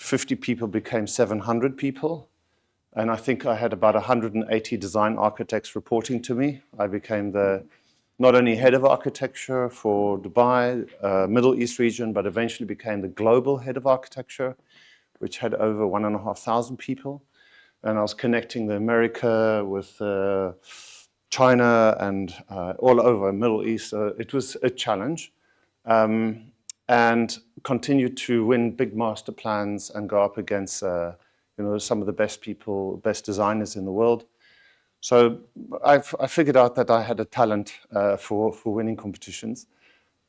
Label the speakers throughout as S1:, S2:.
S1: 50 people became 700 people. And I think I had about 180 design architects reporting to me. I became the not only head of architecture for Dubai, Middle East region, but eventually became the global head of architecture, which had over 1,500 people. And I was connecting the America with China and all over Middle East. It was a challenge. And continued to win big master plans and go up against some of the best people, best designers in the world. So I figured out that I had a talent for winning competitions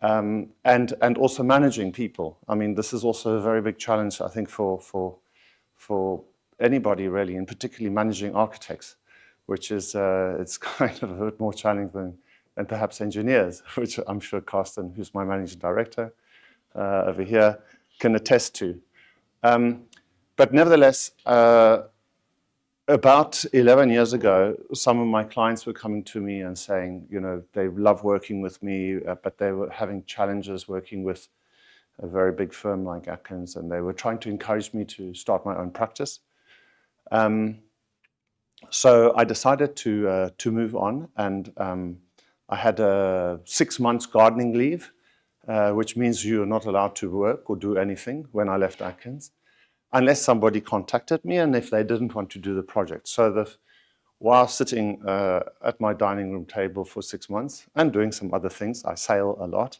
S1: and also managing people. I mean, this is also a very big challenge, I think, for anybody really, and particularly managing architects, which is it's kind of a bit more challenging than perhaps engineers, which I'm sure Carsten, who's my managing director over here, can attest to. But nevertheless, about 11 years ago, some of my clients were coming to me and saying, they love working with me, but they were having challenges working with a very big firm like Atkins, and they were trying to encourage me to start my own practice. So I decided to move on, and I had a 6 months gardening leave, which means you're not allowed to work or do anything when I left Atkins, unless somebody contacted me and if they didn't want to do the project. So while sitting at my dining room table for 6 months and doing some other things, I sail a lot,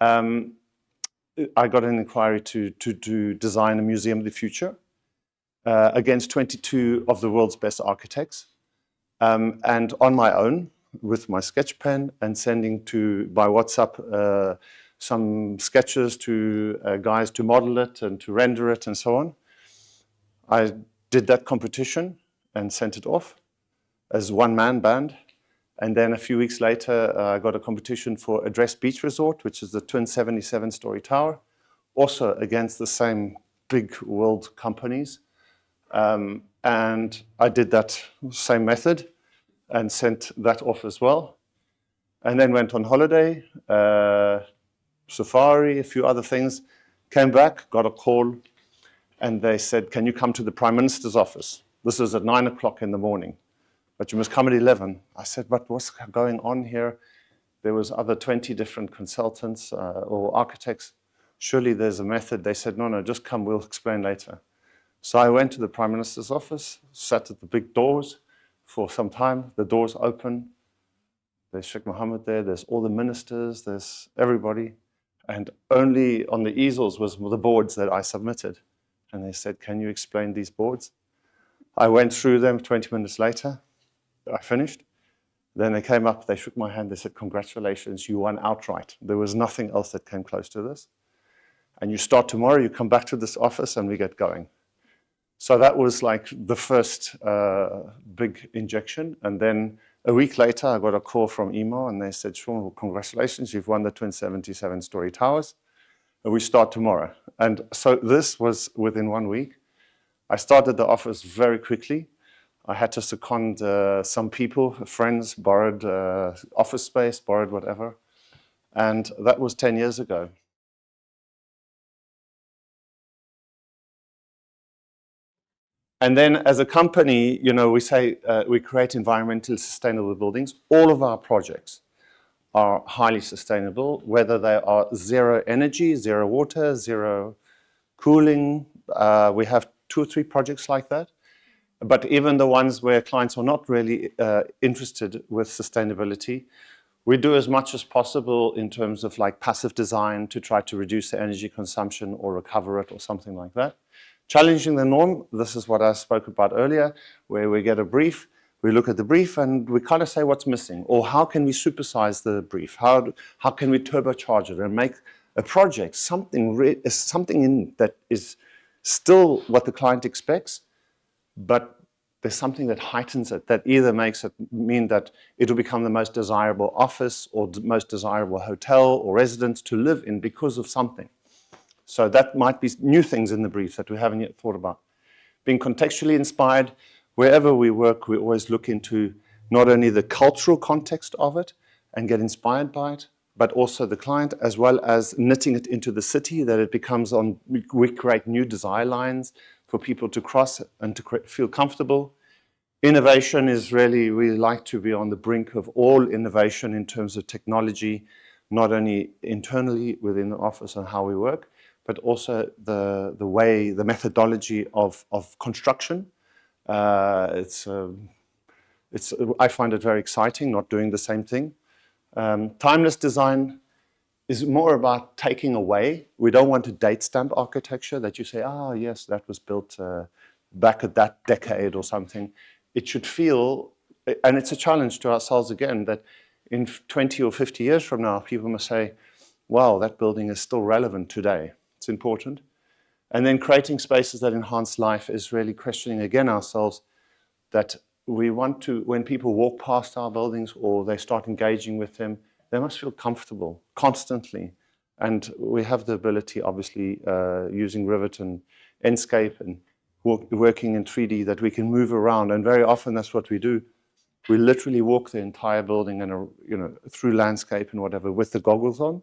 S1: I got an inquiry to design a museum of the future against 22 of the world's best architects, and on my own with my sketch pen and sending by WhatsApp some sketches to guys to model it and to render it and so on. I did that competition and sent it off as one-man band. And then a few weeks later, I got a competition for Address Beach Resort, which is the twin 77-story tower, also against the same big world companies. And I did that same method and sent that off as well. And then went on holiday, safari, a few other things, came back, got a call, and they said, can you come to the Prime Minister's office? This was at 9 o'clock in the morning, but you must come at 11. I said, but what's going on here? There was other 20 different consultants or architects. Surely there's a method. They said, no, just come, we'll explain later. So I went to the Prime Minister's office, sat at the big doors for some time. The doors open. There's Sheikh Mohammed there. There's all the ministers. There's everybody. And only on the easels was the boards that I submitted. And they said, can you explain these boards? I went through them 20 minutes later. I finished. Then they came up, they shook my hand, they said, congratulations, you won outright. There was nothing else that came close to this. And you start tomorrow, you come back to this office and we get going. So that was like the first big injection. And then a week later, I got a call from Emo and they said, Shaun, well, congratulations, you've won the twin 77-story towers. And we start tomorrow. And so this was within 1 week. I started the office very quickly. I had to second some people, friends, borrowed office space, borrowed whatever. And that was 10 years ago. And then as a company, we say we create environmentally sustainable buildings. All of our projects are highly sustainable, whether they are zero energy, zero water, zero cooling. We have 2 or 3 projects like that. But even the ones where clients are not really interested with sustainability, we do as much as possible in terms of like passive design to try to reduce the energy consumption or recover it or something like that. Challenging the norm, this is what I spoke about earlier, where we get a brief, we look at the brief and we kind of say what's missing, or how can we supersize the brief? How can we turbocharge it and make a project something in that is still what the client expects, but there's something that heightens it, that either makes it mean that it will become the most desirable office or the most desirable hotel or residence to live in because of something. So that might be new things in the brief that we haven't yet thought about. Being contextually inspired, wherever we work, we always look into not only the cultural context of it and get inspired by it, but also the client, as well as knitting it into the city, that it becomes on, we create new desire lines for people to cross and to feel comfortable. Innovation is really, we like to be on the brink of all innovation in terms of technology, not only internally within the office and how we work, but also the way, the methodology of construction. I find it very exciting, not doing the same thing. Timeless design is more about taking away. We don't want a date stamp architecture that you say, oh yes, that was built back at that decade or something. It should feel, and it's a challenge to ourselves again, that in 20 or 50 years from now, people must say, wow, that building is still relevant today. It's important. And then creating spaces that enhance life is really questioning again ourselves, that we want to, when people walk past our buildings or they start engaging with them, they must feel comfortable constantly. And we have the ability, obviously, using Rivet and Enscape and working in 3D, that we can move around. And very often that's what we do. We literally walk the entire building and, through landscape and whatever with the goggles on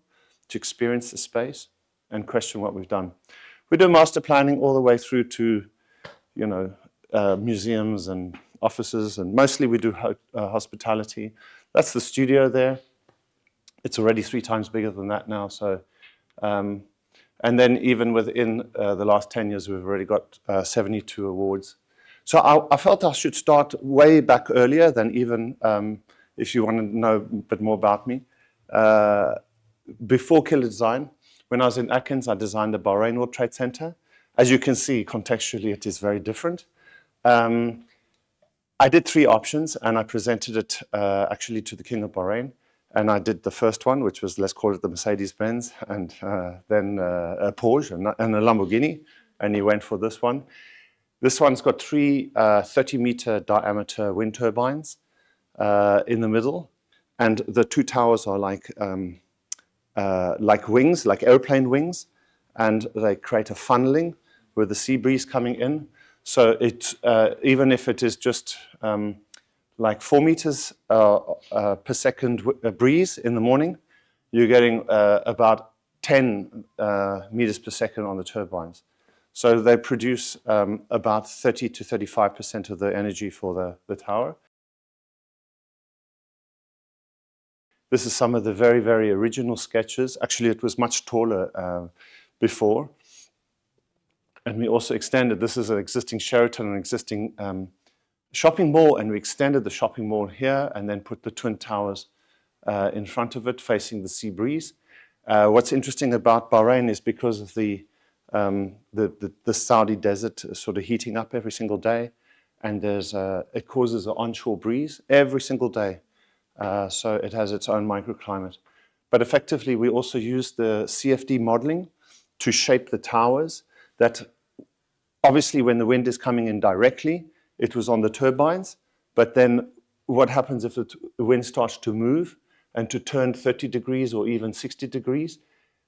S1: to experience the space and question what we've done. We do master planning all the way through to, museums and offices, and mostly we do hospitality. That's the studio there. It's already 3 times bigger than that now. So, and then even within the last 10 years, we've already got 72 awards. So I felt I should start way back earlier than even, if you want to know a bit more about me. Before Killa Design, when I was in Atkins, I designed the Bahrain World Trade Center. As you can see, contextually, it is very different. I did 3 options, and I presented it actually to the King of Bahrain. And I did the first one, which was, let's call it the Mercedes-Benz, and then a Porsche and a Lamborghini. And he went for this one. This one's got 3 30-meter diameter wind turbines in the middle. And the 2 towers are like wings, like airplane wings. And they create a funneling with the sea breeze coming in. So it, even if it is just like 4 meters per second breeze in the morning, you're getting about 10 meters per second on the turbines. So they produce about 30 to 35% of the energy for the tower. This is some of the very, very original sketches. Actually, it was much taller before. And we also extended, this is an existing Sheraton, an existing shopping mall, and we extended the shopping mall here and then put the Twin Towers in front of it, facing the sea breeze. What's interesting about Bahrain is because of the Saudi desert sort of heating up every single day, and it causes an onshore breeze every single day. So it has its own microclimate. But effectively, we also use the CFD modeling to shape the towers that obviously when the wind is coming in directly, it was on the turbines. But then what happens if the wind starts to move and to turn 30 degrees or even 60 degrees?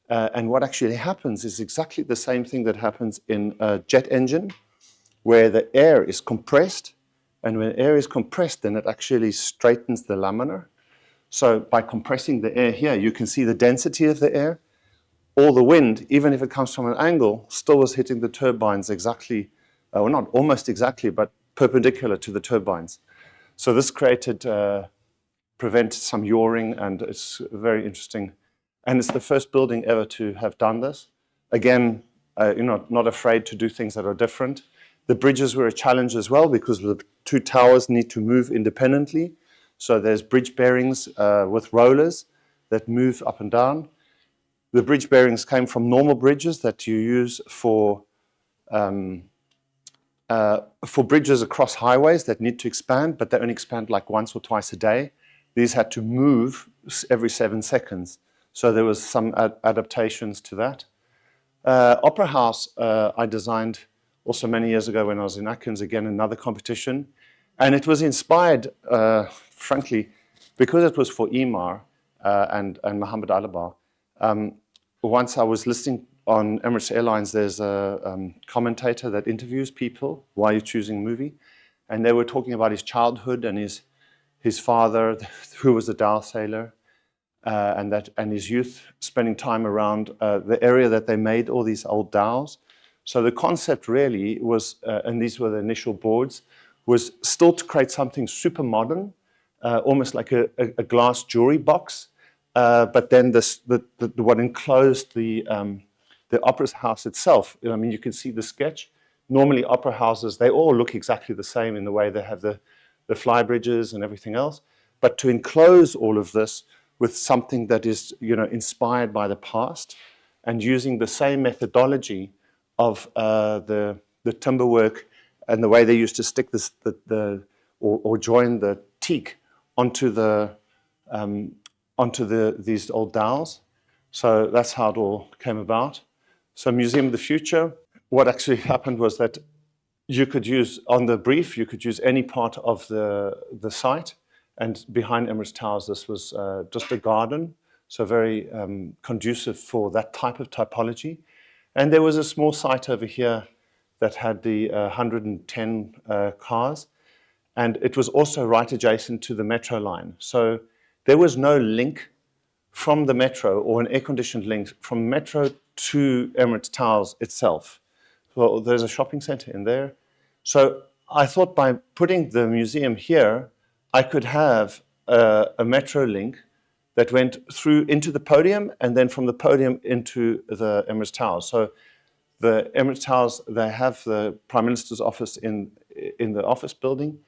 S1: And what actually happens is exactly the same thing that happens in a jet engine, where the air is compressed. And when air is compressed, then it actually straightens the laminar. So by compressing the air here, you can see the density of the air. All the wind, even if it comes from an angle, still is hitting the turbines exactly, well, not almost exactly, but perpendicular to the turbines. So this prevented some yawing, and it's very interesting. And it's the first building ever to have done this. Again, not afraid to do things that are different. The bridges were a challenge as well because the 2 towers need to move independently. So there's bridge bearings with rollers that move up and down. The bridge bearings came from normal bridges that you use for bridges across highways that need to expand, but they only expand like once or twice a day. These had to move every 7 seconds. So there was some adaptations to that. Opera House I designed also many years ago when I was in Atkins, again, another competition. And it was inspired, frankly, because it was for Emar and Mohammed Alabar. Once I was listening on Emirates Airlines, there's a commentator that interviews people, why you're choosing a movie. And they were talking about his childhood and his father, who was a Dhow sailor. and his youth spending time around the area that they made all these old dhows. So the concept really was, and these were the initial boards, was still to create something super modern, almost like a glass jewelry box, but then what enclosed the opera house itself. I mean, you can see the sketch. Normally, opera houses, they all look exactly the same in the way they have the fly bridges and everything else. But to enclose all of this with something that is, inspired by the past and using the same methodology of the timber work and the way they used to stick this, or join the teak onto these old dowels. So that's how it all came about. So Museum of the Future, what actually happened was that you could use, on the brief, you could use any part of the site. And behind Emirates Towers, this was just a garden, so very conducive for that type of typology. And there was a small site over here that had the 110 cars. And it was also right adjacent to the metro line. So there was no link from the metro, or an air-conditioned link from metro to Emirates Towers itself. Well, there's a shopping center in there. So I thought by putting the museum here, I could have a metro link that went through into the podium, and then from the podium into the Emirates Towers. So the Emirates Towers, they have the Prime Minister's office in the office building,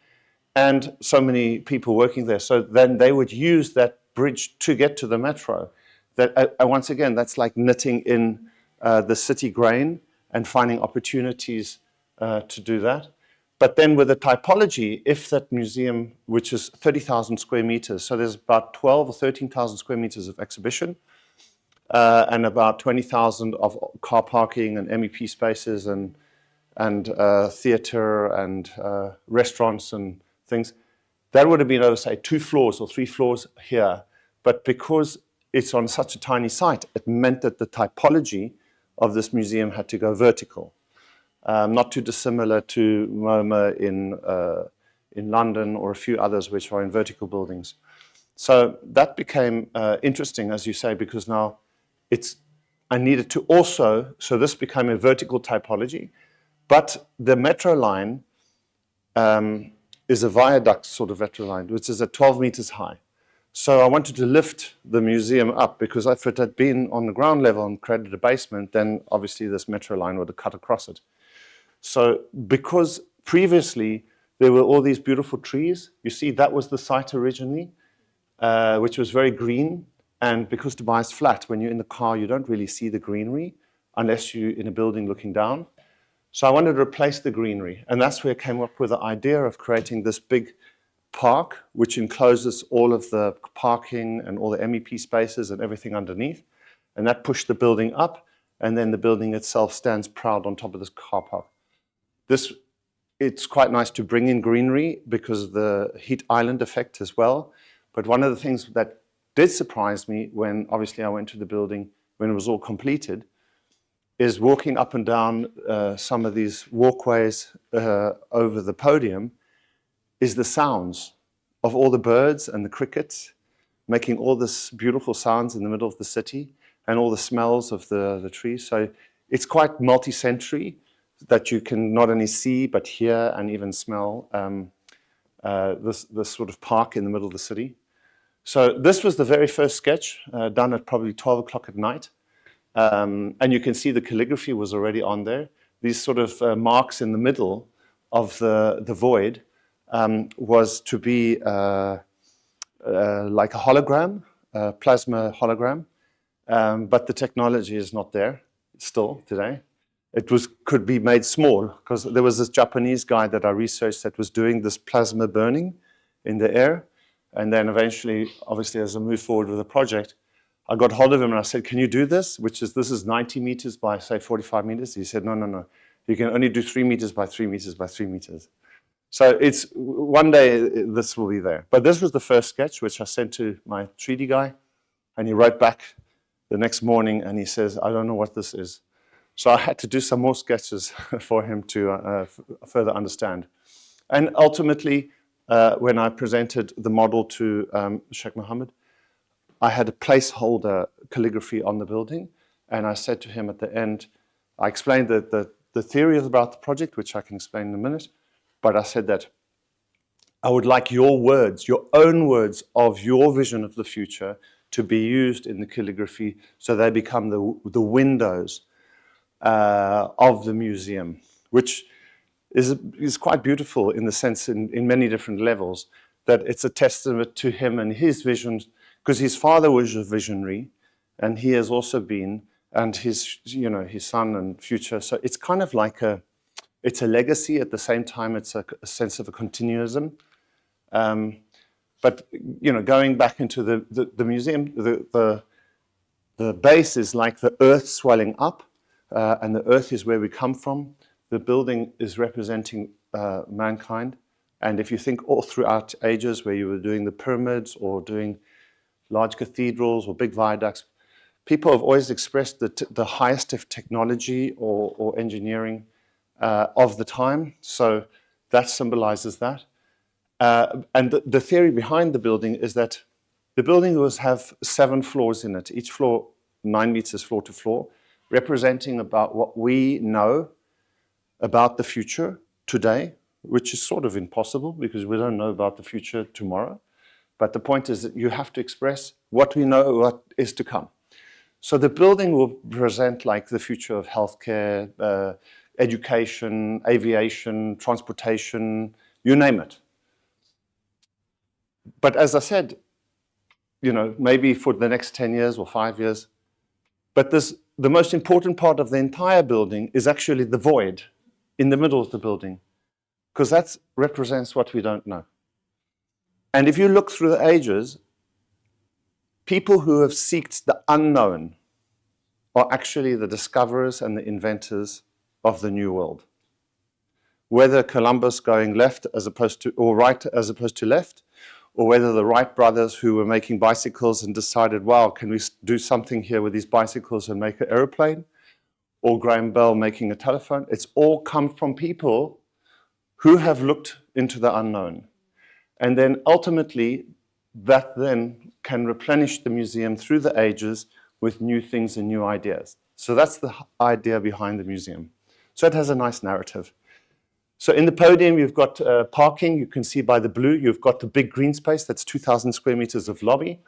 S1: and so many people working there. So then they would use that bridge to get to the metro. That once again, that's like knitting in the city grain and finding opportunities to do that. But then with the typology, if that museum, which is 30,000 square meters, so there's about 12 or 13,000 square meters of exhibition, and about 20,000 of car parking and MEP spaces and theater and restaurants and things, that would have been over, say, 2 floors or 3 floors here. But because it's on such a tiny site, it meant that the typology of this museum had to go vertical. Not too dissimilar to MoMA in London, or a few others which are in vertical buildings. So that became interesting, as you say, because now I needed to also, so this became a vertical typology, but the metro line is a viaduct sort of metro line, which is at 12 meters high. So I wanted to lift the museum up, because if it had been on the ground level and created a basement, then obviously this metro line would have cut across it. So because previously there were all these beautiful trees, you see that was the site originally, which was very green. And because Dubai is flat, when you're in the car, you don't really see the greenery unless you're in a building looking down. So I wanted to replace the greenery. And that's where I came up with the idea of creating this big park, which encloses all of the parking and all the MEP spaces and everything underneath. And that pushed the building up. And then the building itself stands proud on top of this car park. It's quite nice to bring in greenery because of the heat island effect as well. But one of the things that did surprise me when obviously I went to the building when it was all completed is walking up and down some of these walkways over the podium is the sounds of all the birds and the crickets making all this beautiful sounds in the middle of the city, and all the smells of the trees. So it's quite multi-sensory, that you can not only see but hear and even smell this sort of park in the middle of the city. So this was the very first sketch done at probably 12 o'clock at night. And you can see the calligraphy was already on there. These sort of marks in the middle of the void was to be like a hologram, a plasma hologram. But the technology is not there still today. It could be made small, because there was this Japanese guy that I researched that was doing this plasma burning in the air. And then eventually, obviously, as I moved forward with the project, I got hold of him and I said, can you do this? This is 90 meters by, say, 45 meters. He said, no. You can only do 3 meters by 3 meters by 3 meters. So one day this will be there. But this was the first sketch, which I sent to my 3D guy. And he wrote back the next morning and he says, I don't know what this is. So I had to do some more sketches for him to further understand. And ultimately, when I presented the model to Sheikh Mohammed, I had a placeholder calligraphy on the building, and I said to him at the end, I explained the theory about the project, which I can explain in a minute, but I said that I would like your words, your own words of your vision of the future to be used in the calligraphy so they become the windows of the museum, which is quite beautiful in the sense in many different levels, that it's a testament to him and his visions, because his father was a visionary and he has also been, and his son and future. So it's kind of like it's a legacy. At the same time, it's a sense of a continuism. But going back into the museum, the base is like the earth swelling up, and the earth is where we come from. The building is representing mankind. And if you think all throughout ages where you were doing the pyramids or doing large cathedrals or big viaducts, people have always expressed the highest of technology or engineering of the time. So that symbolizes that. And the theory behind the building is that the building will have 7 floors in it, each floor 9 meters floor to floor, representing about what we know about the future today, which is sort of impossible because we don't know about the future tomorrow. But the point is that you have to express what we know, what is to come. So the building will present like the future of healthcare, education, aviation, transportation, you name it. But as I said, maybe for the next 10 years or 5 years, but the most important part of the entire building is actually the void in the middle of the building, because that represents what we don't know. And if you look through the ages, people who have sought the unknown are actually the discoverers and the inventors of the new world. Whether Columbus going left as opposed to, or right as opposed to left, or whether the Wright brothers who were making bicycles and decided, wow, can we do something here with these bicycles and make an airplane? Or Graham Bell making a telephone. It's all come from people who have looked into the unknown. And then ultimately, that then can replenish the museum through the ages with new things and new ideas. So that's the idea behind the museum. So it has a nice narrative. So in the podium, you've got parking. You can see by the blue, you've got the big green space. That's 2,000 square meters of lobby.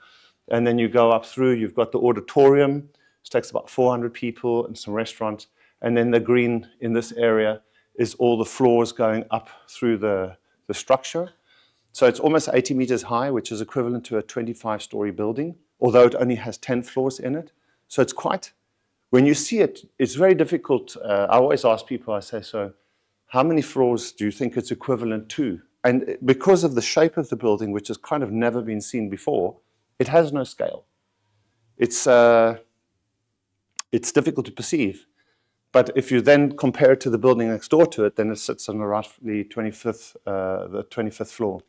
S1: And then you go up through, you've got the auditorium, which takes about 400 people, and some restaurants. And then the green in this area is all the floors going up through the structure. So it's almost 80 meters high, which is equivalent to a 25-story building, although it only has 10 floors in it. So it's quite, when you see it, it's very difficult. I always ask people, I say, so how many floors do you think it's equivalent to? And because of the shape of the building, which has kind of never been seen before, it has no scale. It's difficult to perceive. But if you then compare it to the building next door to it, then it sits on the roughly 25th floor.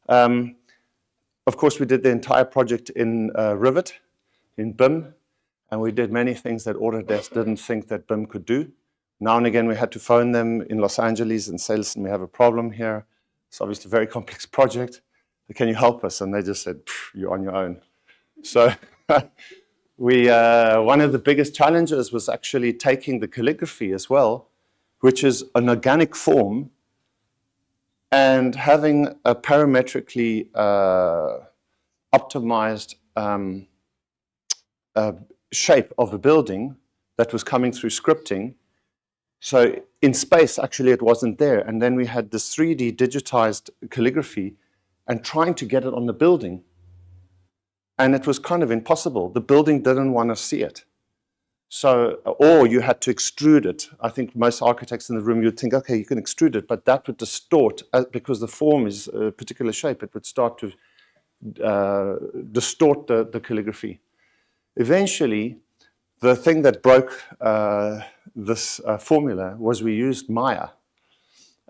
S1: Of course, we did the entire project in Rivet, in BIM, and we did many things that Autodesk didn't think that BIM could do. Now and again, we had to phone them in Los Angeles and say, listen, we have a problem here. It's obviously a very complex project. Can you help us? And they just said, you're on your own. So one of the biggest challenges was actually taking the calligraphy as well, which is an organic form, and having a parametrically optimized shape of a building that was coming through scripting. So in space, actually, it wasn't there. And then we had this 3D digitized calligraphy and trying to get it on the building. And it was kind of impossible. The building didn't want to see it. So, or you had to extrude it. I think most architects in the room, you'd think, okay, you can extrude it, but that would distort, because the form is a particular shape, it would start to distort the calligraphy. Eventually, the thing that broke this formula was we used Maya.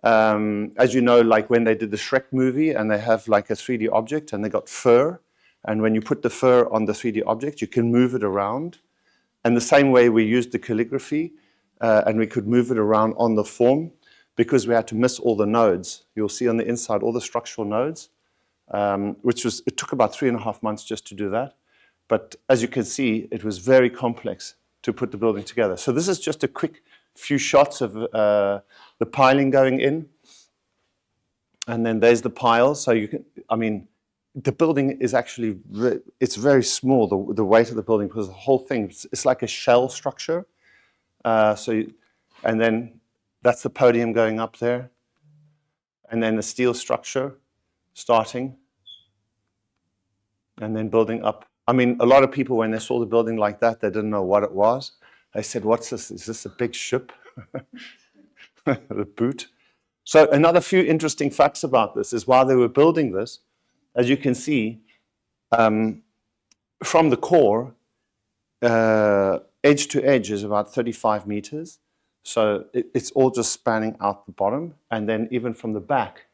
S1: As you know, like when they did the Shrek movie and they have like a 3D object and they got fur, and when you put the fur on the 3D object, you can move it around. And the same way we used the calligraphy, and we could move it around on the form because we had to miss all the nodes. You'll see on the inside all the structural nodes. it took about 3.5 months just to do that. But as you can see, it was very complex to put the building together. So this is just a quick few shots of the piling going in. And then there's the pile. So you can, I mean, the building is actually, it's very small, the weight of the building, because the whole thing, it's like a shell structure. And then that's the podium going up there. And then the steel structure starting. And then building up. I mean, a lot of people, when they saw the building like that, they didn't know what it was. They said, what's this? Is this a big ship? The boot. So another few interesting facts about this is while they were building this, as you can see, from the core, edge to edge is about 35 meters. So it's all just spanning out the bottom. And then even from the back,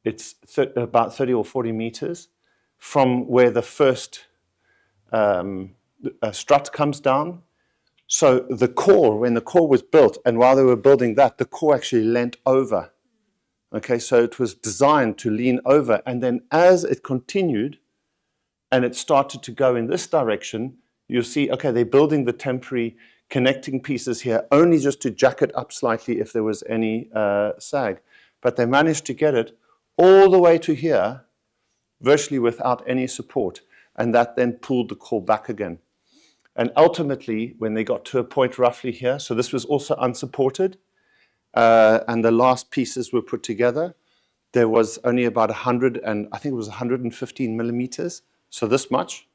S1: it's about 30 or 40 meters from where the first strut comes down. So the core, when the core was built, and while they were building that, the core actually leant over. Okay, so it was designed to lean over. And then as it continued and it started to go in this direction, you'll see, okay, they're building the temporary connecting pieces here, only just to jack it up slightly if there was any sag. But they managed to get it all the way to here, virtually without any support. And that then pulled the core back again. And ultimately, when they got to a point roughly here, so this was also unsupported, and the last pieces were put together, there was only about 100, and I think it was 115 millimeters, so this much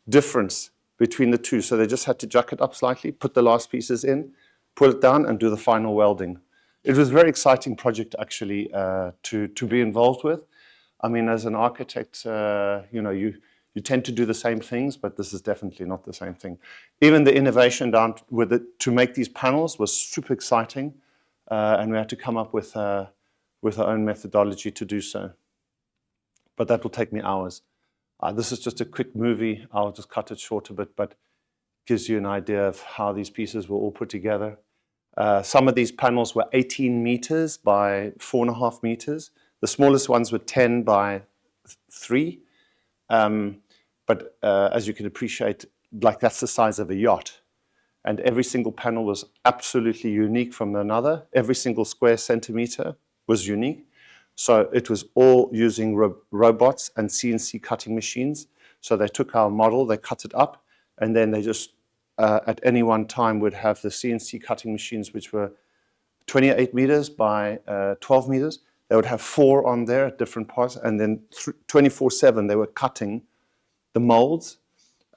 S1: difference between the two. So they just had to jack it up slightly, put the last pieces in, pull it down, and do the final welding. It was a very exciting project, actually, to be involved with. I mean, as an architect, you know, you tend to do the same things, but this is definitely not the same thing. Even the innovation down with it to make these panels was super exciting, and we had to come up with our own methodology to do so. But that will take me hours. This is just a quick movie. I'll just cut it short a bit, but it gives you an idea of how these pieces were all put together. Some of these panels were 18 meters by 4.5 meters. The smallest ones were 10 by 3. But as you can appreciate, like that's the size of a yacht. And every single panel was absolutely unique from another. Every single square centimeter was unique. So it was all using robots and CNC cutting machines. So they took our model, they cut it up, and then they just, at any one time, would have the CNC cutting machines, which were 28 meters by 12 meters. They would have 4 on there at different parts, and then 24/7 they were cutting the molds,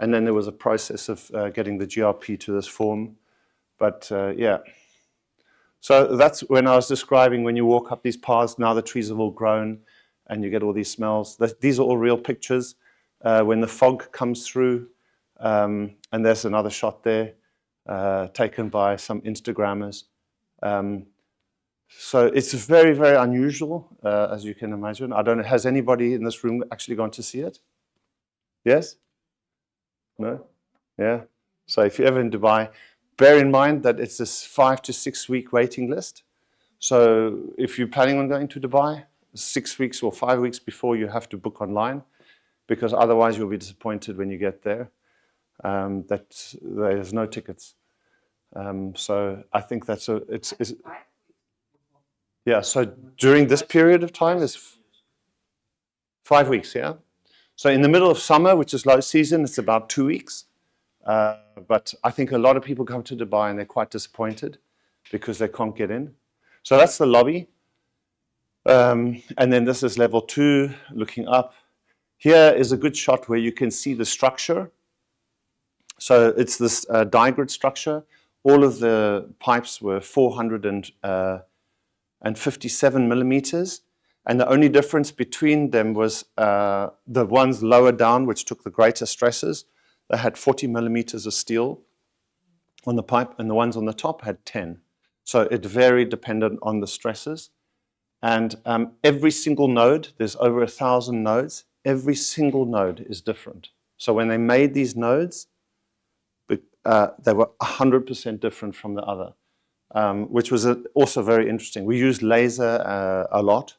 S1: and then there was a process of getting the GRP to this form. But yeah, so that's when I was describing when you walk up these paths, now the trees have all grown, and you get all these smells. These are all real pictures. When the fog comes through, and there's another shot there taken by some Instagrammers. So it's very, very unusual, as you can imagine. I don't know, has anybody in this room actually gone to see it? Yes? No? Yeah? So if you're ever in Dubai, bear in mind that it's this 5 to 6 week waiting list. So if you're planning on going to Dubai, 6 weeks or 5 weeks before, you have to book online, because otherwise you'll be disappointed when you get there that there's no tickets. So I think that's yeah, so during this period of time is 5 weeks, yeah? So in the middle of summer, which is low season, it's about 2 weeks. But I think a lot of people come to Dubai and they're quite disappointed because they can't get in. So that's the lobby. And then this is level 2, looking up. Here is a good shot where you can see the structure. So it's this digrid structure. All of the pipes were 457 millimeters. And the only difference between them was the ones lower down, which took the greater stresses. They had 40 millimeters of steel on the pipe, and the ones on the top had 10. So it varied dependent on the stresses. And every single node, there's over 1,000 nodes, every single node is different. So when they made these nodes, they were 100% different from the other, which was also very interesting. We used laser a lot.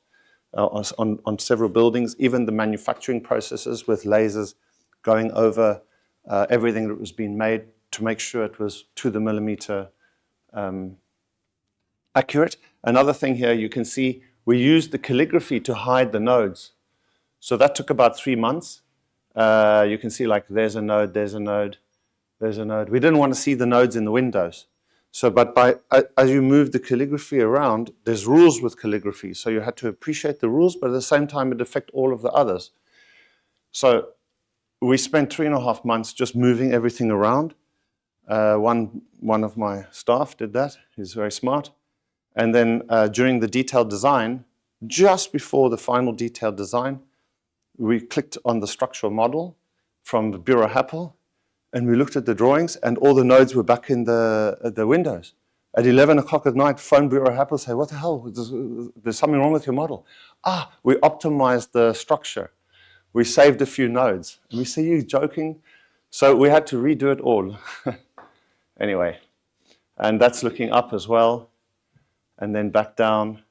S1: on several buildings, even the manufacturing processes with lasers going over everything that was being made to make sure it was to the millimeter accurate. Another thing here, you can see we used the calligraphy to hide the nodes. So that took about 3 months. You can see like there's a node, there's a node, there's a node. We didn't want to see the nodes in the windows. So, but as you move the calligraphy around, there's rules with calligraphy. So you had to appreciate the rules, but at the same time, it affected all of the others. So we spent 3.5 months just moving everything around. One of my staff did that. He's very smart. And then during the detailed design, just before the final detailed design, we clicked on the structural model from the Bureau Happel, and we looked at the drawings, and all the nodes were back in the windows. At 11 o'clock at night, phone Bureau Happel, say, what the hell, there's something wrong with your model. We optimized the structure. We saved a few nodes. And we say, you joking? So we had to redo it all. Anyway, and that's looking up as well, and then back down.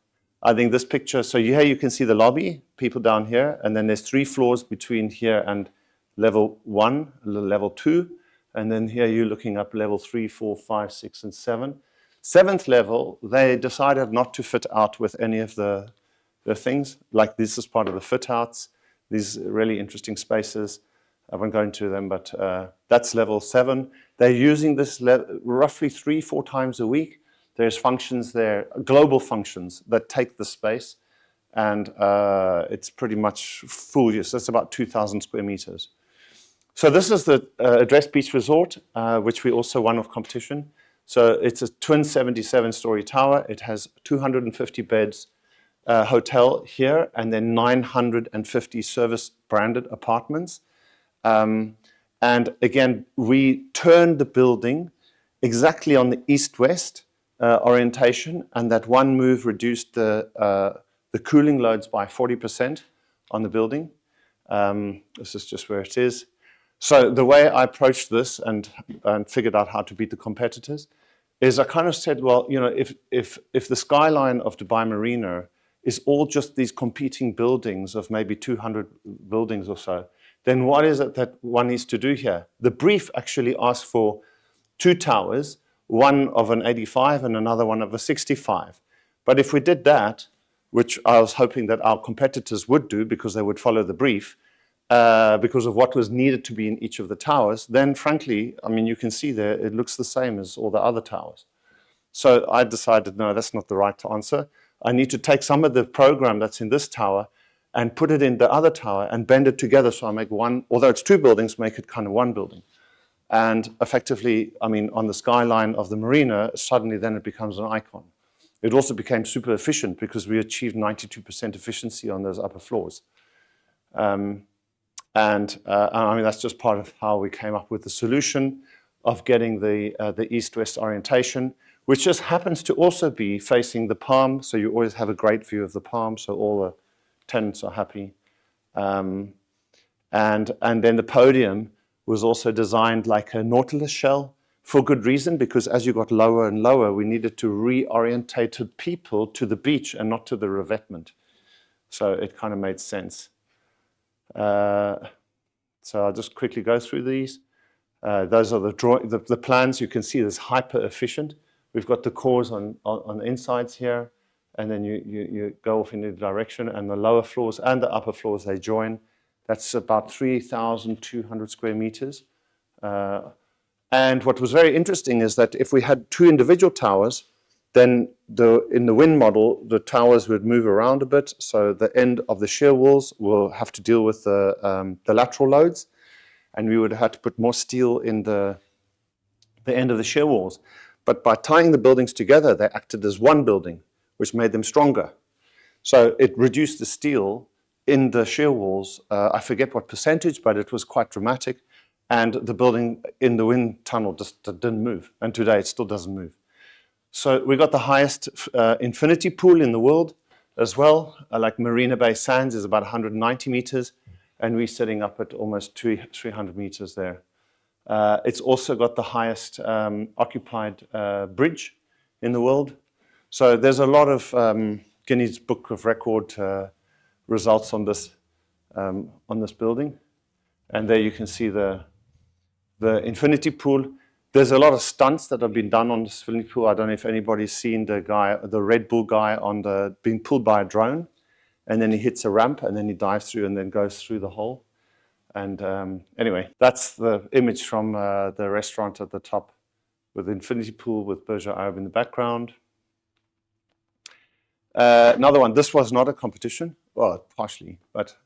S1: I think this picture, so here you can see the lobby, people down here, and then there's 3 floors between here and level 1, level 2, and then here you're looking up level 3, 4, 5, 6, and 7. 7th level, they decided not to fit out with any of the things, like this is part of the fit outs, these really interesting spaces. I won't go into them, but that's level 7. They're using this roughly 3-4 times a week. There's functions there, global functions that take the space, and it's pretty much full use. That's about 2,000 square meters. So this is the Address Beach Resort, which we also won of competition. So it's a twin 77-story tower. It has 250 beds, hotel here, and then 950 service-branded apartments. And again, we turned the building exactly on the east-west orientation, and that one move reduced the cooling loads by 40% on the building. This is just where it is. So the way I approached this and figured out how to beat the competitors is I kind of said, well, you know, if the skyline of Dubai Marina is all just these competing buildings of maybe 200 buildings or so, then what is it that one needs to do here? The brief actually asked for 2 towers, one of an 85 and another one of a 65. But if we did that, which I was hoping that our competitors would do because they would follow the brief, because of what was needed to be in each of the towers, then frankly, I mean, you can see there, it looks the same as all the other towers. So I decided, no, that's not the right answer. I need to take some of the program that's in this tower and put it in the other tower and bend it together so I make one, although it's 2 buildings, make it kind of 1 building. And effectively, I mean, on the skyline of the marina, suddenly then it becomes an icon. It also became super efficient because we achieved 92% efficiency on those upper floors. I mean, that's just part of how we came up with the solution of getting the east-west orientation, which just happens to also be facing the palm, so you always have a great view of the palm, so all the tenants are happy. And then the podium was also designed like a nautilus shell for good reason, because as you got lower and lower, we needed to reorientate people to the beach and not to the revetment. So it kind of made sense. So I'll just quickly go through these. Those are the plans. You can see this hyper efficient. We've got the cores on the insides here, and then you go off in the direction, and the lower floors and the upper floors, they join. That's about 3,200 square meters. And what was very interesting is that if we had 2 individual towers, then in the wind model, the towers would move around a bit. So the end of the shear walls will have to deal with the lateral loads, and we would have to put more steel in the end of the shear walls. But by tying the buildings together, they acted as 1 building, which made them stronger. So it reduced the steel in the shear walls. I forget what percentage, but it was quite dramatic. And the building in the wind tunnel just didn't move. And today it still doesn't move. So we got the highest infinity pool in the world as well. Like Marina Bay Sands is about 190 meters, and we're sitting up at almost 300 meters there. It's also got the highest occupied bridge in the world. So there's a lot of Guinness Book of Record results on this building. And there you can see the infinity pool. There's a lot of stunts that have been done on this infinity pool. I don't know if anybody's seen the Red Bull guy being pulled by a drone, and then he hits a ramp, and then he dives through and then goes through the hole. And anyway, that's the image from the restaurant at the top with the infinity pool with Burj Al Arab in the background. Another one, this was not a competition, well, partially, but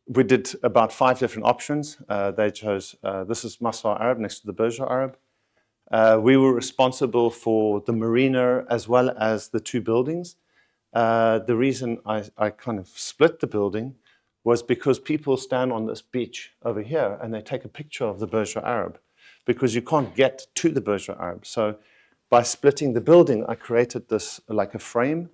S1: we did about 5 different options. They chose, this is Masar Arab next to the Burj Al Arab. We were responsible for the marina as well as the 2 buildings. The reason I kind of split the building was because people stand on this beach over here and they take a picture of the Burj Al Arab because you can't get to the Burj Al Arab. So by splitting the building, I created this like a frame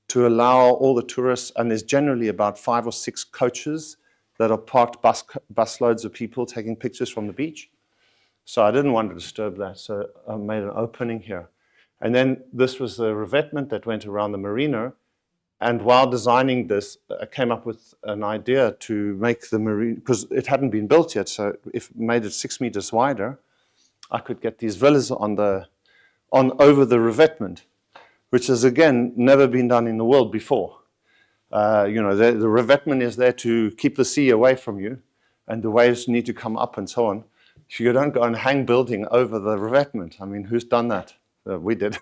S1: to allow all the tourists, and there's generally about 5 or 6 coaches that are parked, bus loads of people taking pictures from the beach. So I didn't want to disturb that, so I made an opening here. And then this was the revetment that went around the marina. And while designing this, I came up with an idea to make the marina, because it hadn't been built yet, so if made it 6 meters wider, I could get these villas over the revetment, which has again never been done in the world before. The revetment is there to keep the sea away from you, and the waves need to come up and so on. You don't go and hang building over the revetment. I mean, who's done that? We did.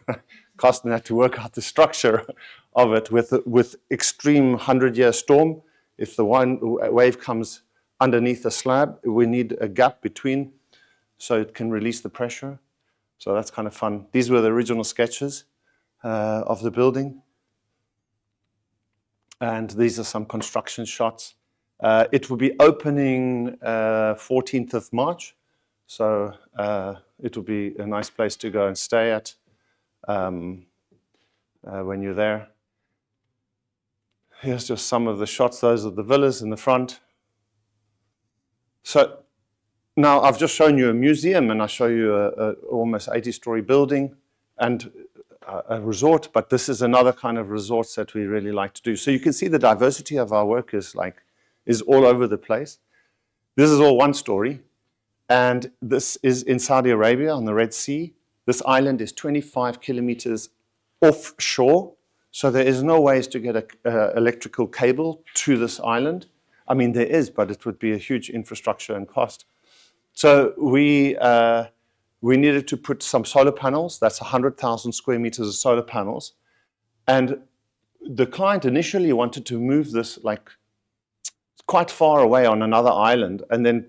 S1: Carsten had to work out the structure of it with extreme 100-year storm. If the one wave comes underneath the slab, we need a gap between so it can release the pressure. So that's kind of fun. These were the original sketches of the building. And these are some construction shots. It will be opening 14th of March. So it will be a nice place to go and stay at when you're there. Here's just some of the shots. Those are the villas in the front. So now I've just shown you a museum, and I show you a almost 80-story building and a resort, but this is another kind of resorts that we really like to do. So you can see the diversity of our work is all over the place. This is all one story, and this is in Saudi Arabia on the Red Sea. This island is 25 kilometers offshore, so there is no ways to get an electrical cable to this island. I mean, there is, but it would be a huge infrastructure and cost. So we needed to put some solar panels. That's 100,000 square meters of solar panels. And the client initially wanted to move this like quite far away on another island and then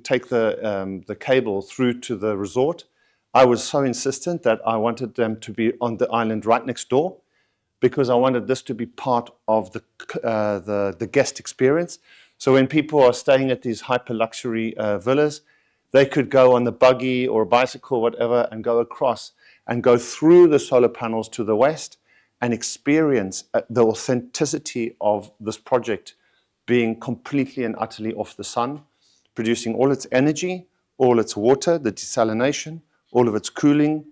S1: take the cable through to the resort. I was so insistent that I wanted them to be on the island right next door because I wanted this to be part of the guest experience. So when people are staying at these hyper luxury villas, they could go on the buggy or bicycle, whatever, and go across and go through the solar panels to the west and experience the authenticity of this project being completely and utterly off the sun, producing all its energy, all its water, the desalination, all of its cooling,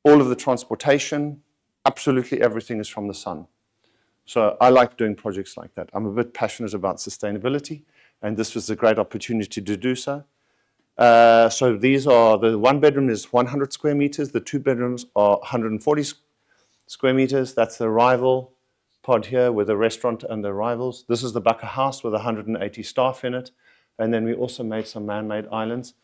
S1: all of the transportation, absolutely everything is from the sun. So I like doing projects like that. I'm a bit passionate about sustainability, and this was a great opportunity to do so. So these are, the 1 bedroom is 100 square meters, the 2 bedrooms are 140 square meters. That's the arrival pod here with the restaurant and the arrivals. This is the Bakker house with 180 staff in it. And then we also made some man-made islands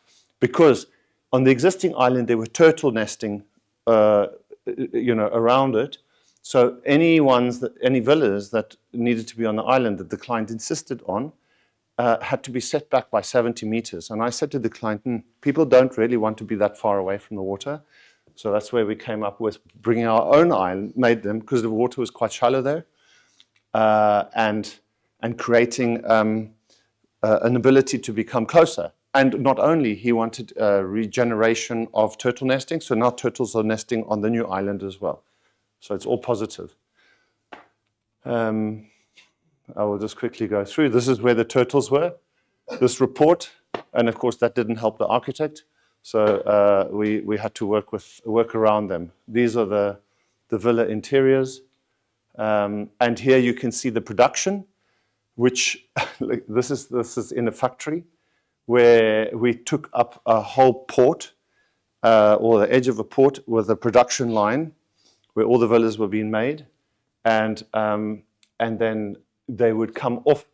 S1: because on the existing island there were turtle nesting around it. So any villas that needed to be on the island that the client insisted on had to be set back by 70 meters. And I said to the client, people don't really want to be that far away from the water. So that's where we came up with bringing our own island, made them, because the water was quite shallow there, and creating an ability to become closer. And not only, he wanted regeneration of turtle nesting, so now turtles are nesting on the new island as well. So it's all positive. I will just quickly go through. This is where the turtles were, this report, and of course that didn't help the architect. So we had to work around them. These are the villa interiors. And here you can see the production, which this is in a factory where we took up a whole port, or the edge of a port with a production line where all the villas were being made. And then they would come off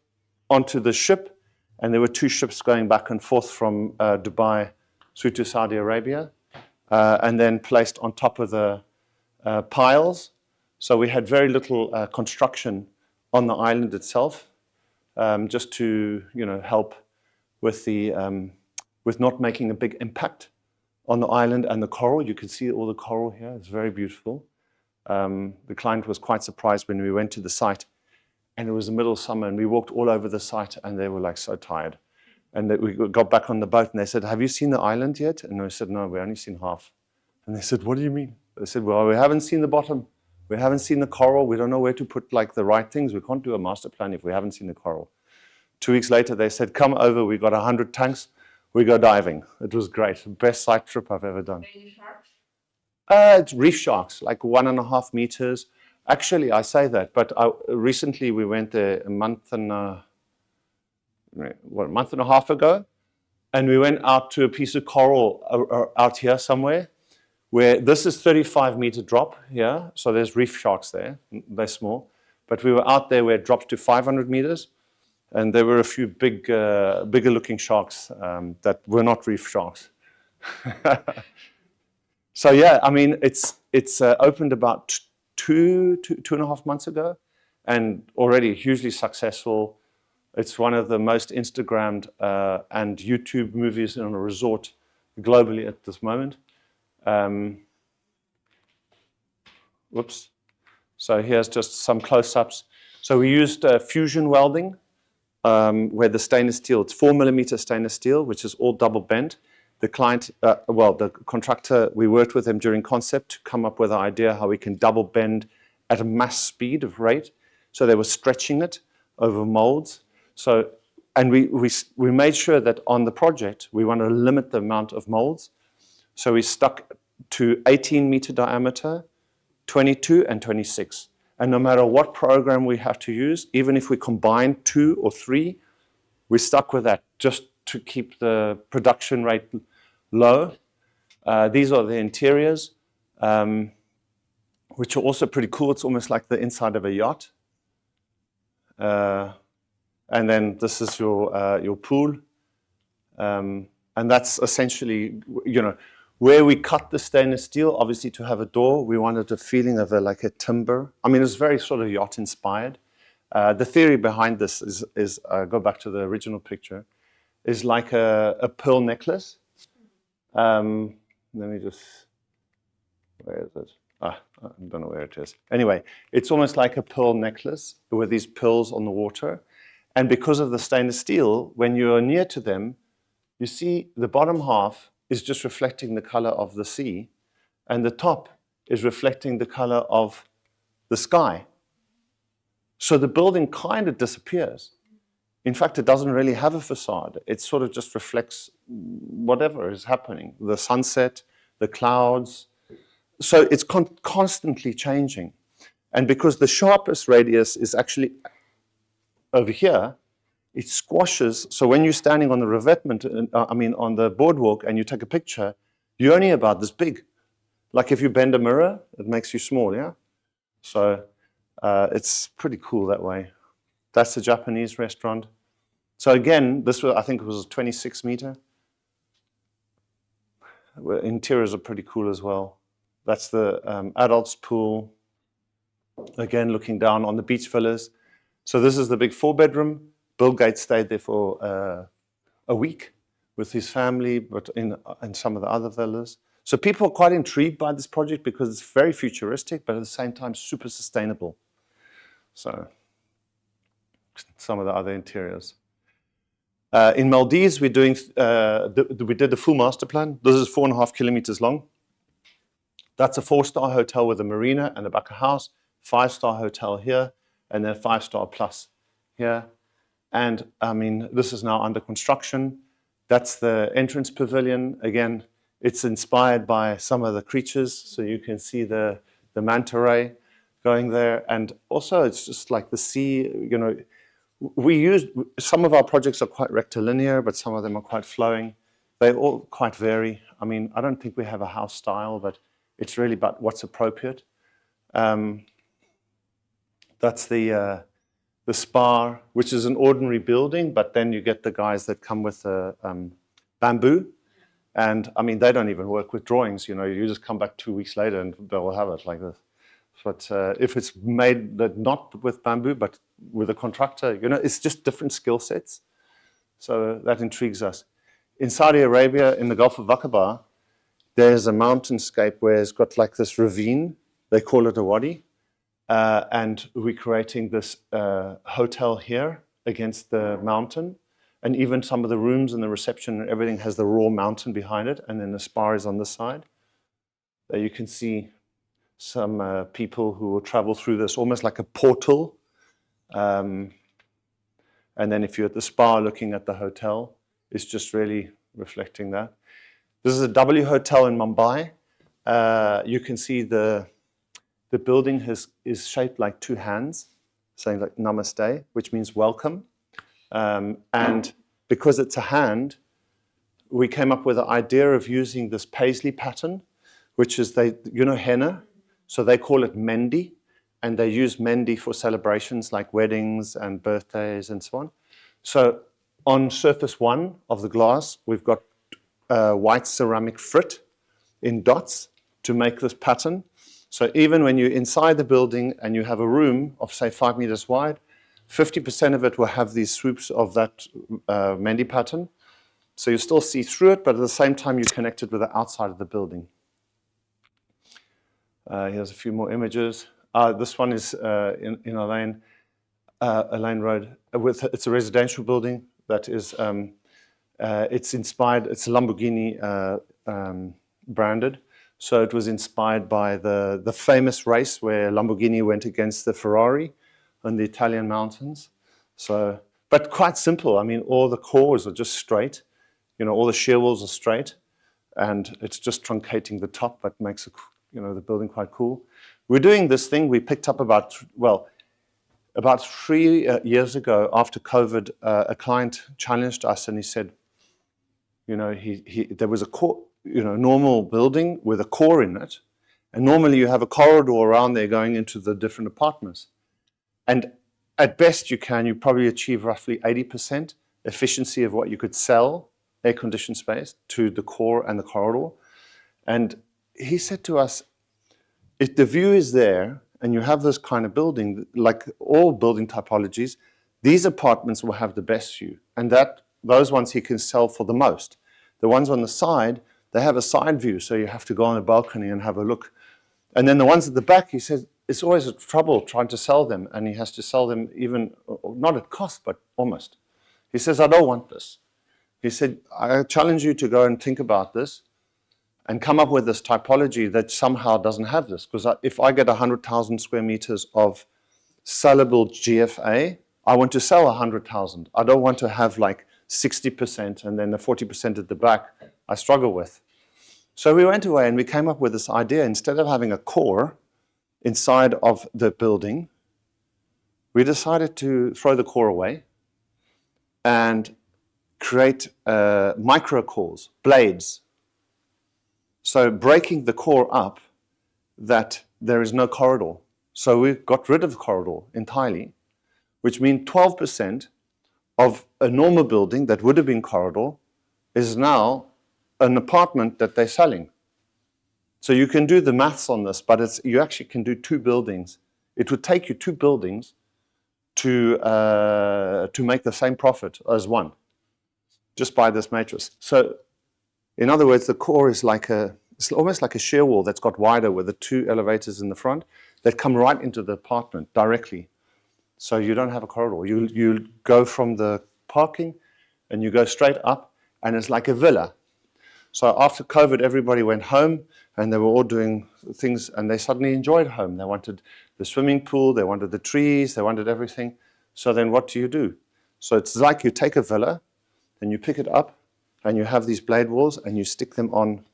S1: onto the ship, and there were 2 ships going back and forth from Dubai through to Saudi Arabia, and then placed on top of the piles. So we had very little construction on the island itself, just to help with the with not making a big impact on the island and the coral. You can see all the coral here. It's very beautiful. The client was quite surprised when we went to the site, and it was the middle of summer, and we walked all over the site, and they were like so tired. And we got back on the boat, and they said, "Have you seen the island yet?" And I said, "No, we've only seen half." And they said, "What do you mean?" They said, "Well, we haven't seen the bottom. We haven't seen the coral. We don't know where to put like the right things. We can't do a master plan if we haven't seen the coral." 2 weeks later, they said, "Come over. We got 100 tanks. We go diving." It was great. Best site trip I've ever done.
S2: Sharks?
S1: It's reef sharks, like 1.5 meters. Actually, I say that, but recently we went there a month and a half ago, and we went out to a piece of coral out here somewhere, where this is 35-meter drop here. So there's reef sharks there. They're small, but we were out there where it drops to 500 meters, and there were a few bigger-looking sharks that were not reef sharks. So yeah, I mean, it's opened about 2.5 months ago, and already hugely successful. It's one of the most Instagrammed and YouTube movies on a resort globally at this moment. Whoops. So here's just some close-ups. So we used fusion welding, where the stainless steel, it's 4mm stainless steel, which is all double bent. The client, the contractor, we worked with him during concept to come up with an idea how we can double bend at a mass speed of rate. So they were stretching it over molds. So, and we made sure that on the project, we want to limit the amount of molds. So we stuck to 18-meter diameter, 22 and 26. And no matter what program we have to use, even if we combine 2 or 3, we stuck with that just to keep the production rate low. These are the interiors, which are also pretty cool. It's almost like the inside of a yacht. And then this is your pool. And that's essentially, where we cut the stainless steel, obviously to have a door, we wanted a feeling of like a timber. I mean, it's very sort of yacht inspired. The theory behind this is go back to the original picture, is like a pearl necklace. Let me just, where is it? I don't know where it is. Anyway, it's almost like a pearl necklace with these pearls on the water. And because of the stainless steel, when you're near to them, you see the bottom half is just reflecting the color of the sea, and the top is reflecting the color of the sky. So the building kind of disappears. In fact, it doesn't really have a facade. It sort of just reflects whatever is happening, the sunset, the clouds. So it's constantly changing. And because the sharpest radius is actually over here, it squashes. So when you're standing on the revetment, on the boardwalk, and you take a picture, you're only about this big. Like if you bend a mirror, it makes you small, yeah? So it's pretty cool that way. That's the Japanese restaurant. So again, this was, I think it was 26 meter. Interiors are pretty cool as well. That's the adults pool. Again, looking down on the beach villas. So this is the big 4-bedroom. Bill Gates stayed there for a week with his family, but in some of the other villas. So people are quite intrigued by this project because it's very futuristic, but at the same time super sustainable. So some of the other interiors. In Maldives, we're doing, we did the full master plan. This is 4.5 kilometers long. That's a 4-star hotel with a marina and a back of house, 5-star hotel here, and then 5-star plus here. And I mean, this is now under construction. That's the entrance pavilion. Again, it's inspired by some of the creatures. So you can see the manta ray going there. And also it's just like the sea, you know, we use, some of our projects are quite rectilinear, but some of them are quite flowing. They all quite vary. I mean, I don't think we have a house style, but it's really about what's appropriate. That's the spa, which is an ordinary building, but then you get the guys that come with the bamboo. And I mean, they don't even work with drawings, you know, you just come back 2 weeks later and they'll have it like this. But if it's made not with bamboo, but with a contractor, you know, it's just different skill sets. So that intrigues us. In Saudi Arabia, in the Gulf of Aqaba, there's a mountainscape where it's got like this ravine. They call it a wadi. And we're creating this hotel here against the mountain. And even some of the rooms and the reception and everything has the raw mountain behind it. And then the spa is on this side. There you can see some people who will travel through this, almost like a portal. And then if you're at the spa looking at the hotel, it's just really reflecting that. This is a W Hotel in Mumbai. You can see the building is shaped like two hands, saying like namaste, which means welcome. And because it's a hand, we came up with the idea of using this paisley pattern, which is, you know, henna. So they call it mendi, and they use mendi for celebrations like weddings and birthdays and so on. So on surface one of the glass, we've got white ceramic frit in dots to make this pattern. So even when you're inside the building and you have a room of, say, 5 meters wide, 50% of it will have these swoops of that mendi pattern. So you still see through it, but at the same time, you're connected with the outside of the building. Here's a few more images. This one is in Elaine Road. It's a residential building that is, it's inspired, it's a Lamborghini branded. So it was inspired by the famous race where Lamborghini went against the Ferrari in the Italian mountains. So, but quite simple. I mean, all the cores are just straight. You know, all the shear walls are straight. And it's just truncating the top that makes the building quite cool. We're doing this thing we picked up about 3 years ago after COVID. A client challenged us and he said, you know, there was a core, you know, normal building with a core in it. And normally you have a corridor around there going into the different apartments. And at best you probably achieve roughly 80% efficiency of what you could sell air-conditioned space to the core and the corridor. And he said to us, if the view is there and you have this kind of building, like all building typologies, these apartments will have the best view. And those ones he can sell for the most. The ones on the side, they have a side view, so you have to go on a balcony and have a look. And then the ones at the back, he says, it's always a trouble trying to sell them, and he has to sell them even, not at cost, but almost. He says, I don't want this. He said, I challenge you to go and think about this and come up with this typology that somehow doesn't have this. Because if I get 100,000 square meters of sellable GFA, I want to sell 100,000. I don't want to have like 60% and then the 40% at the back I struggle with. So we went away and we came up with this idea. Instead of having a core inside of the building, we decided to throw the core away and create micro cores, blades. So breaking the core up that there is no corridor. So we got rid of the corridor entirely, which means 12% of a normal building that would have been corridor is now an apartment that they're selling. So you can do the maths on this, but you actually can do 2 buildings. It would take you 2 buildings to make the same profit as one, just by this matrix. So in other words, the core is it's almost like a shear wall that's got wider with the 2 elevators in the front that come right into the apartment directly. So you don't have a corridor. You go from the parking and you go straight up, and it's like a villa. So after COVID, everybody went home and they were all doing things, and they suddenly enjoyed home. They wanted the swimming pool, they wanted the trees, they wanted everything. So then what do? So it's like you take a villa and you pick it up and you have these blade walls and you stick them on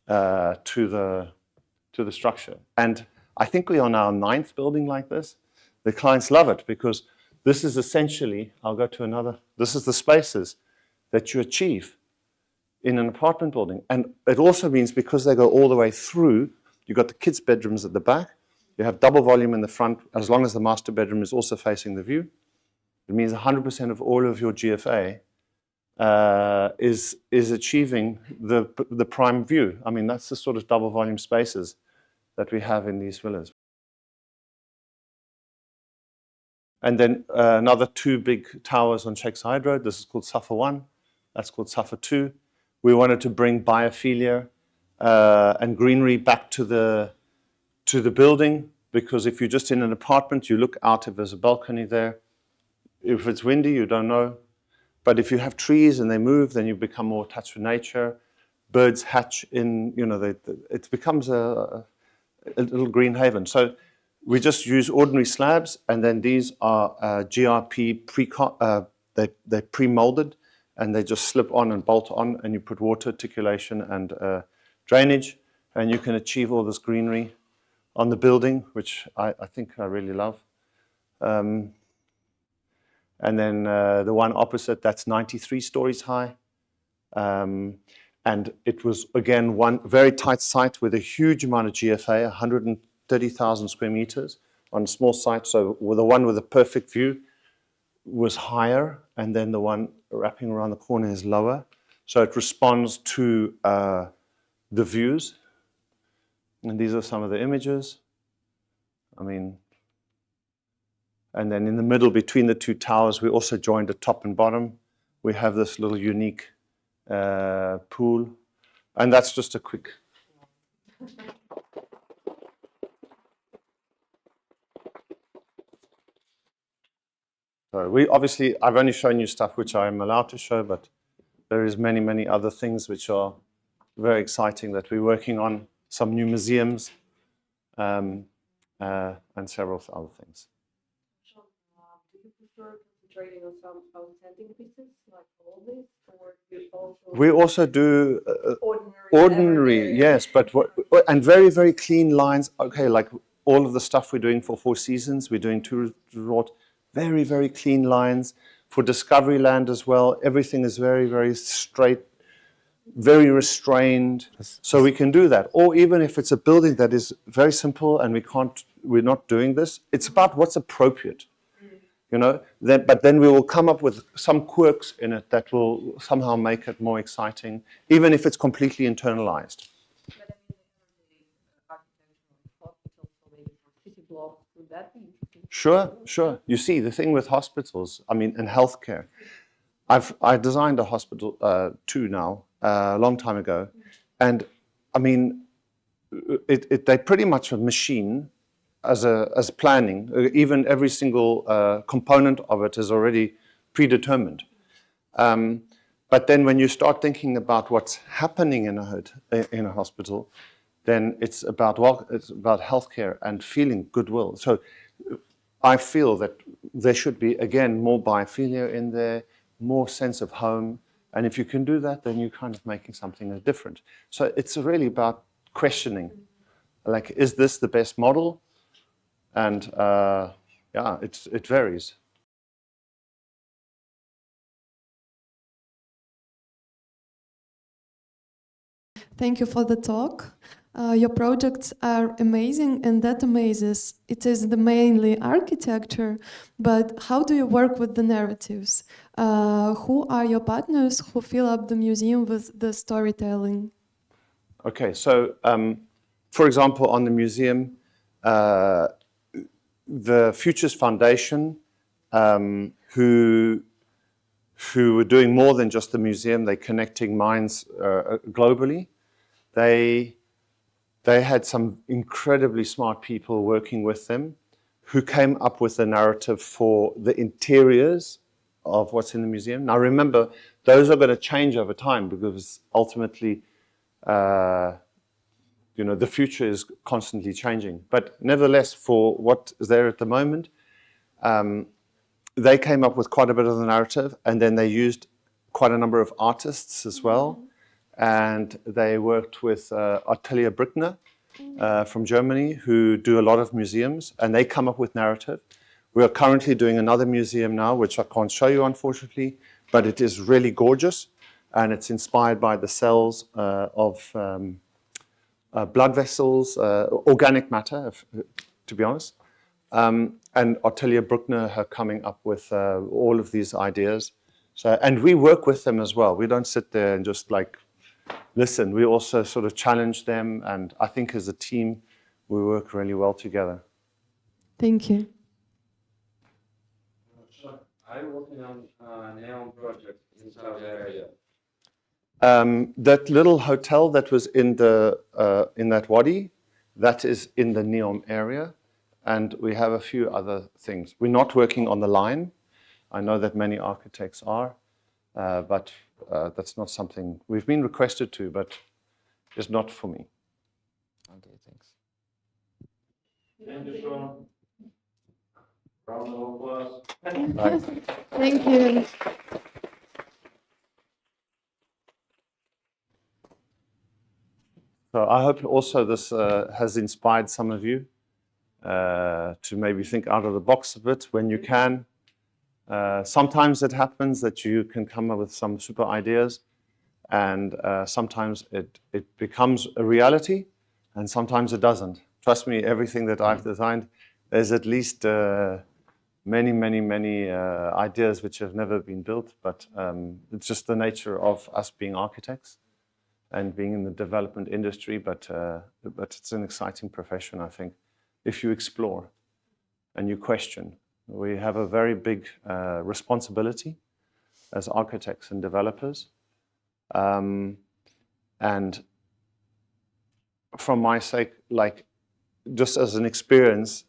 S1: to the structure. And I think we are now 9th building like this. The clients love it because this is essentially, I'll go to another, this is the spaces that you achieve in an apartment building. And it also means because they go all the way through, you've got the kids' bedrooms at the back, you have double volume in the front, as long as the master bedroom is also facing the view. It means 100% of all of your GFA is achieving the prime view. I mean, that's the sort of double volume spaces that we have in these villas. And then another 2 big towers on Shakeside Road. This is called Suffer 1. That's called Suffer 2. We wanted to bring biophilia and greenery back to the building, because if you're just in an apartment, you look out if there's a balcony there. If it's windy, you don't know. But if you have trees and they move, then you become more attached to nature. Birds hatch in, it becomes a little green haven. So we just use ordinary slabs, and then these are GRP they're pre-molded, and they just slip on and bolt on, and you put water, articulation, and drainage, and you can achieve all this greenery on the building, which I think I really love. And then the one opposite, that's 93 stories high. And it was, again, one very tight site with a huge amount of GFA, 130,000 square meters on a small site. So the one with the perfect view was higher, and then the one wrapping around the corner is lower. So it responds to the views. And these are some of the images. I mean, and then in the middle between the 2 towers, we also joined the top and bottom. We have this little unique pool. And that's just a quick. So I've only shown you stuff which I'm allowed to show, but there is many, many other things which are very exciting that we're working on. Some new museums and several other things.
S2: Shaun, do you prefer concentrating on some outstanding pieces like all this, or do you also?
S1: We also do
S2: ordinary,
S1: yes, but and very, very clean lines. Okay, like all of the stuff we're doing for Four Seasons, we're doing Tour Resort, very, very clean lines. For Discovery Land as well, everything is very, very straight, very restrained. So we can do that. Or even if it's a building that is very simple and we're not doing this, it's about what's appropriate. But then we will come up with some quirks in it that will somehow make it more exciting, even if it's completely internalized.
S2: But I mean, the architecture of hospitals, so maybe for city blocks, would that be interesting?
S1: Sure. You see, the thing with hospitals, I mean, in healthcare, I designed a hospital too now, a long time ago, and I mean, they pretty much a machine. As planning, even every single component of it is already predetermined. But then when you start thinking about what's happening in a hospital, then it's about healthcare and feeling goodwill. So I feel that there should be, again, more biophilia in there, more sense of home. And if you can do that, then you're kind of making something different. So it's really about questioning, like, is this the best model? And it varies.
S3: Thank you for the talk. Your projects are amazing, and that amazes. It is the mainly architecture, but how do you work with the narratives? Who are your partners who fill up the museum with the storytelling?
S1: Okay, so for example, on the museum, the Futures Foundation, who were doing more than just the museum, they're connecting minds globally. They had some incredibly smart people working with them who came up with the narrative for the interiors of what's in the museum. Now remember, those are going to change over time because ultimately the future is constantly changing. But nevertheless, for what is there at the moment, they came up with quite a bit of the narrative, and then they used quite a number of artists as well. And they worked with Atelier Brickner, from Germany who do a lot of museums, and they come up with narrative. We are currently doing another museum now, which I can't show you, unfortunately, but it is really gorgeous, and it's inspired by the cells of blood vessels, organic matter, to be honest. And Ottilia Bruckner are coming up with all of these ideas. So, and we work with them as well. We don't sit there and just like listen. We also sort of challenge them, and I think as a team, we work really well together.
S3: Thank you.
S4: I'm working on a neon project in Saudi Arabia.
S1: That little hotel that was in that wadi, that is in the Neom area, and we have a few other things. We're not working on the line. I know that many architects are, but that's not something we've been requested to, but it's not for me.
S4: Okay, thanks.
S1: Thank you, Shaun.
S4: Round of applause.
S3: Thank you.
S1: So I hope also this has inspired some of you to maybe think out of the box a bit when you can. Sometimes it happens that you can come up with some super ideas, and sometimes it becomes a reality, and sometimes it doesn't. Trust me, everything that I've designed, there's at least many ideas which have never been built, but it's just the nature of us being architects and being in the development industry, but it's an exciting profession, I think, if you explore and you question. We have a very big responsibility as architects and developers. And from my sake, like just as an experience,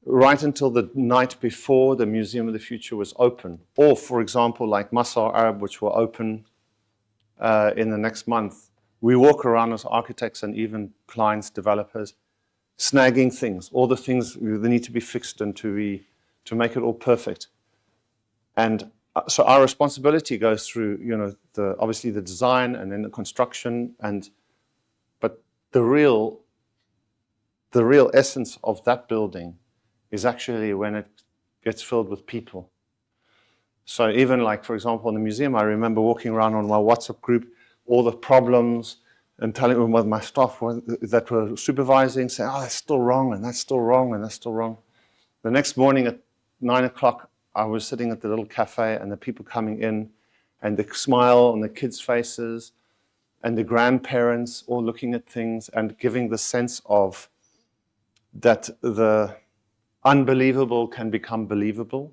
S1: right until the night before the Museum of the Future was open, or for example, like Masar Arab, which will open in the next month, we walk around as architects and even clients, developers, snagging things, all the things that need to be fixed and to make it all perfect. And so our responsibility goes through, you know, obviously the design and then the construction, but the real essence of that building is actually when it gets filled with people. So even like, for example, in the museum, I remember walking around on my WhatsApp group, all the problems, and telling them what my staff that were supervising, saying, oh, that's still wrong, and that's still wrong, and that's still wrong. The next morning at 9 o'clock, I was sitting at the little cafe, and the people coming in, and the smile on the kids' faces, and the grandparents all looking at things and giving the sense of that the unbelievable can become believable,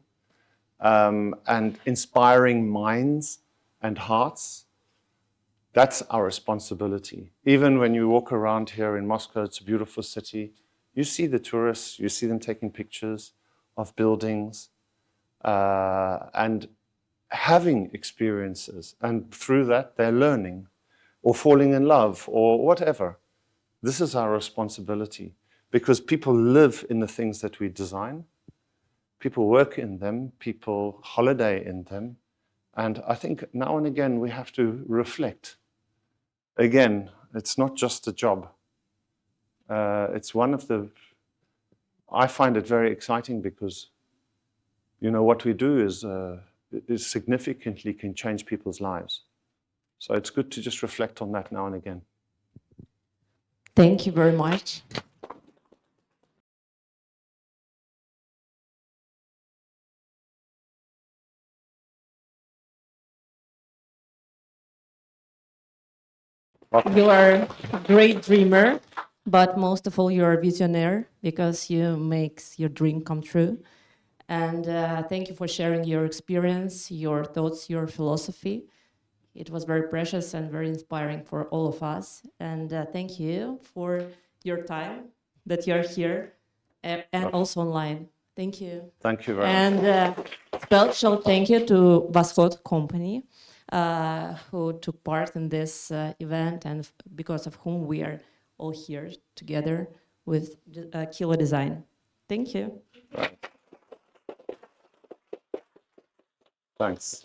S1: and inspiring minds and hearts. That's our responsibility. Even when you walk around here in Moscow, it's a beautiful city, you see the tourists, you see them taking pictures of buildings and having experiences, and through that they're learning or falling in love or whatever. This is our responsibility, because people live in the things that we design, people work in them, people holiday in them, and I think now and again we have to reflect. Again, it's not just a job. It's one of the, I find it very exciting because, you know, what we do is significantly can change people's lives. So it's good to just reflect on that now and again.
S5: Thank you very much. You are a great dreamer, but most of all, you are a visionary because you make your dream come true. And thank you for sharing your experience, your thoughts, your philosophy. It was very precious and very inspiring for all of us. And thank you for your time that you're here and also online. Thank you.
S1: Thank you very much.
S5: And special thank you to Vashod Company, who took part in this event and because of whom we are all here together with Killa Design. Thank you.
S1: Thanks.